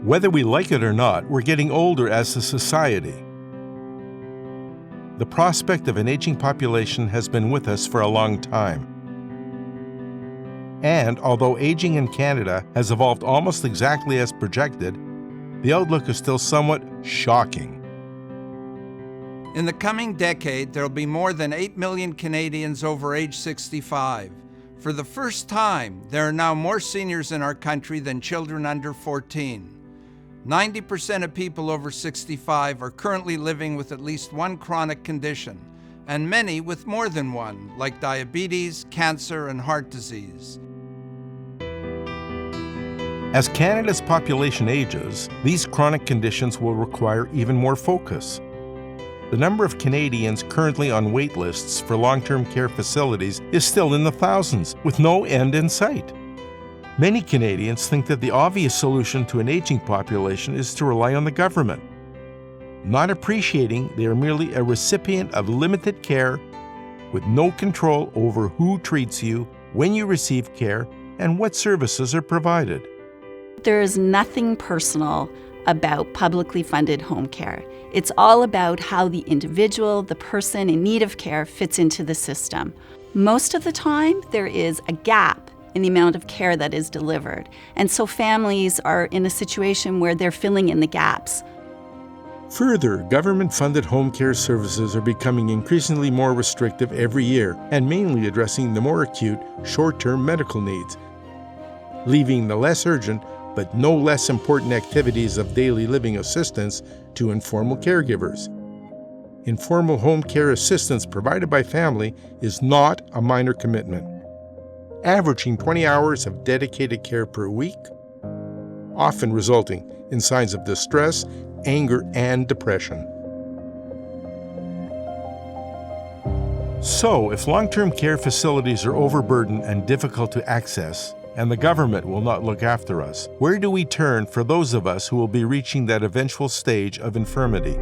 Whether we like it or not, we're getting older as a society. The prospect of an aging population has been with us for a long time. And although aging in Canada has evolved almost exactly as projected, the outlook is still somewhat shocking. In the coming decade, there will be more than 8 million Canadians over age 65. For the first time, there are now more seniors in our country than children under 14. 90% of people over 65 are currently living with at least one chronic condition, and many with more than one, like diabetes, cancer, and heart disease. As Canada's population ages, these chronic conditions will require even more focus. The number of Canadians currently on wait lists for long-term care facilities is still in the thousands, with no end in sight. Many Canadians think that the obvious solution to an aging population is to rely on the government, not appreciating they are merely a recipient of limited care with no control over who treats you, when you receive care, and what services are provided. There is nothing personal about publicly funded home care. It's all about how the individual, the person in need of care, fits into the system. Most of the time, there is a gap in the amount of care that is delivered. And so families are in a situation where they're filling in the gaps. Further, government-funded home care services are becoming increasingly more restrictive every year and mainly addressing the more acute, short-term medical needs, leaving the less urgent but no less important activities of daily living assistance to informal caregivers. Informal home care assistance provided by family is not a minor commitment, averaging 20 hours of dedicated care per week, often resulting in signs of distress, anger, and depression. So, if long-term care facilities are overburdened and difficult to access, and the government will not look after us, where do we turn for those of us who will be reaching that eventual stage of infirmity?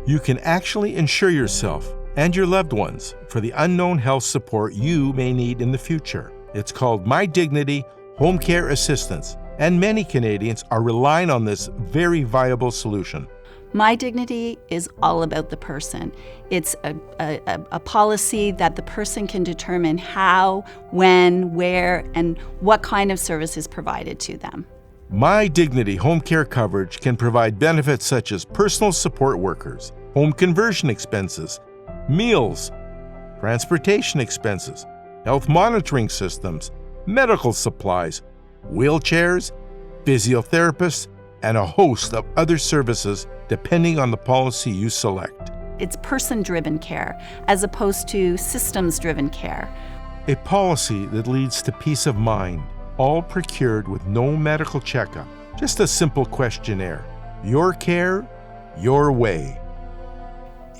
You can actually insure yourself and your loved ones for the unknown health support you may need in the future. It's called MyDignity Home Care Assistance, and many Canadians are relying on this very viable solution. MyDignity is all about the person. It's a policy that the person can determine how, when, where, and what kind of service is provided to them. MyDignity home care coverage can provide benefits such as personal support workers, home conversion expenses, meals, transportation expenses, health monitoring systems, medical supplies, wheelchairs, physiotherapists, and a host of other services depending on the policy you select. It's person-driven care as opposed to systems-driven care. A policy that leads to peace of mind, all procured with no medical checkup, just a simple questionnaire. Your care, your way.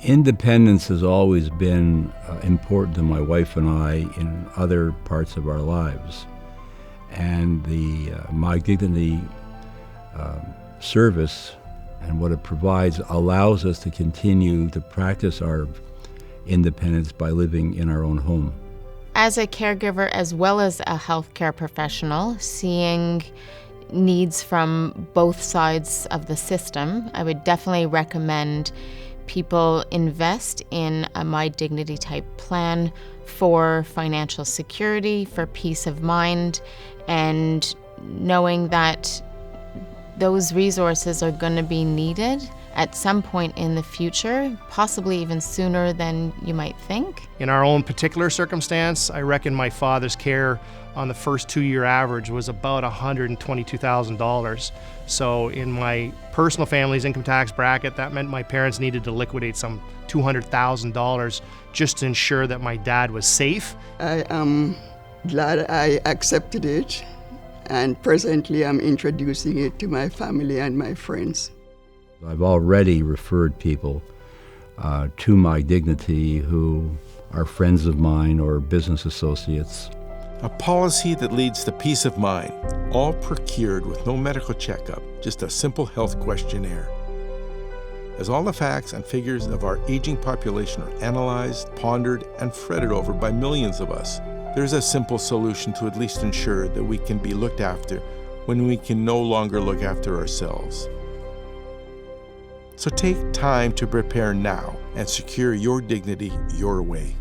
Independence has always been important to my wife and I in other parts of our lives. And the MyDignity service and what it provides allows us to continue to practice our independence by living in our own home. As a caregiver as well as a healthcare professional, seeing needs from both sides of the system, I would definitely recommend people invest in a MyDignity type plan for financial security, for peace of mind, and knowing that those resources are going to be needed at some point in the future, possibly even sooner than you might think. In our own particular circumstance, I reckon my father's care on the first 2-year average was about $122,000. So in my personal family's income tax bracket, that meant my parents needed to liquidate some $200,000 just to ensure that my dad was safe. I am glad I accepted it, and presently I'm introducing it to my family and my friends. I've already referred people to MyDignity who are friends of mine or business associates. A policy that leads to peace of mind, all procured with no medical checkup, just a simple health questionnaire. As all the facts and figures of our aging population are analyzed, pondered, and fretted over by millions of us, there's a simple solution to at least ensure that we can be looked after when we can no longer look after ourselves. So take time to prepare now and secure your dignity your way.